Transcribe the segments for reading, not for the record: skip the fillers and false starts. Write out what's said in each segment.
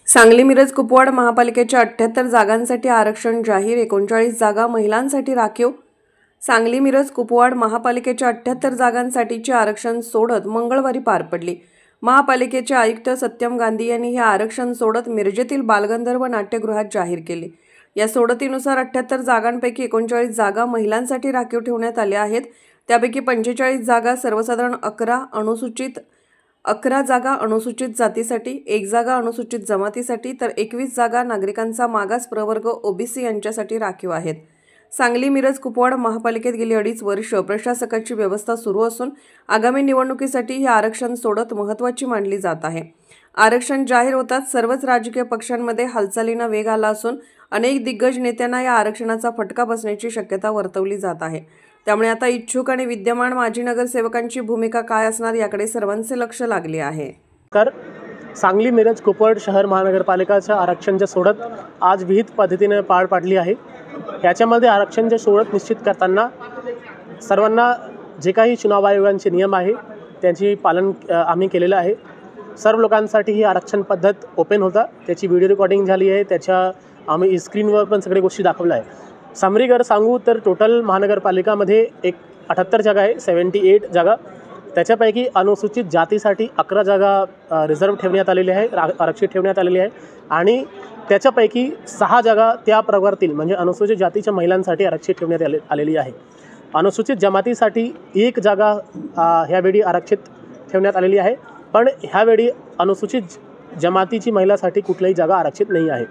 सांगली मिरज कुपवाड महापालिकेच्या 78 जागांसाठी आरक्षण जाहीर, 39 जागा महिलांसाठी राखीव। सांगली मिरज कुपवाड महापालिकेच्या 78 जागांसाठीचे आरक्षण सोडत मंगळवारी पार पडली। महापालिकेचे आयुक्त सत्यम गांधी यांनी हे आरक्षण सोडत मिरजेतील बालगंधर्व नाट्यगृहात जाहीर केले। या सोडतीनुसार 78 जागांपैकी 39 जागा महिलांसाठी राखीव ठेवण्यात आल्या आहेत। त्यापैकी 45 जागा सर्वसाधारण, 11 जागा अनुसूचित जातीसाठी, 1 जागा अनुसूचित जमातीसाठी तर 21 जागा नागरिकांचा मागास प्रवर्ग ओबीसी यांच्यासाठी राखीव आहेत। सांगली मिरज कुपवाड महापालिकेत गेली 2.5 वर्ष प्रशासकाची व्यवस्था सुरू असून आगामी निवडणुकीसाठी हे आरक्षण सोडत महत्त्वाची मानली जात आहे। आरक्षण जाहीर होताच सर्वच राजकीय पक्षांमध्ये हालचालींना वेग आला असून अनेक दिग्गज नेत्यांना या आरक्षणाचा फटका बसण्याची शक्यता वर्तवली जात आहे। त्यामुळे आता इच्छुक आणि विद्यमान माजी नगरसेवकांची भूमिका काय असणार याकडे सर्वांचे लक्ष लागले आहे। सांगली मिरज कुपवाड शहर महानगरपालिकाच्या आरक्षणच्या सोडत आज विहित पद्धतीने पार पाडली आहे। याच्यामध्ये आरक्षणच्या सोडत निश्चित करताना सर्वांना जे काही चुनाव आयोगांचे नियम आहे त्यांची पालन आम्ही केलेलं आहे। सर्व लोकांसाठी ही आरक्षण पद्धत ओपन होता, त्याची व्हिडिओ रेकॉर्डिंग झाली आहे, त्याच्या आम्ही स्क्रीनवर पण सगळ्या गोष्टी दाखवल्या आहे। समरीगर सांगू तर टोटल महानगरपालिकामध्ये 78 जागा आहे, 78 जागा। त्याच्यापैकी अनुसूचित जातीसाठी 11 जागा रिझर्व ठेवण्यात आलेली आहे, आरक्षित ठेवण्यात आलेली आहे आणि त्याच्यापैकी 6 जागा त्या प्रवर्गातील म्हणजे अनुसूचित जातीच्या महिलांसाठी आरक्षित ठेवण्यात आलेली आहे। अनुसूचित जमातीसाठी 1 जागा ह्यावेळी आरक्षित ठेवण्यात आलेली आहे, पण ह्यावेळी अनुसूचित जमातीची महिलासाठी कुठलीही जागा आरक्षित नाही आहे।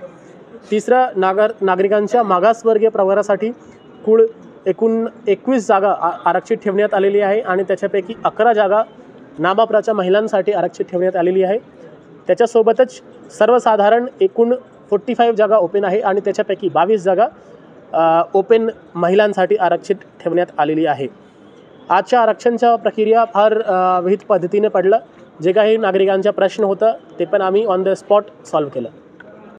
तिसरं नागरिकांच्या मागासवर्गीय प्रवर्गासाठी एकूण 21 जागा आरक्षित ठेवण्यात आलेली आहे आणि त्याच्यापैकी 11 जागा नाममात्राच्या महिलांसाठी आरक्षित ठेवण्यात आलेली आहे। त्याच्यासोबतच सर्वसाधारण एकूण 45 जागा ओपन आहे आणि त्याच्यापैकी 22 जागा ओपन महिलांसाठी आरक्षित ठेवण्यात आलेली आहे। आजच्या आरक्षणच्या प्रक्रिया फार विहित पद्धतीने पडलं। जे काही नागरिकांचा प्रश्न होता ते पण आम्ही ऑन द स्पॉट सॉल्व्ह केलं।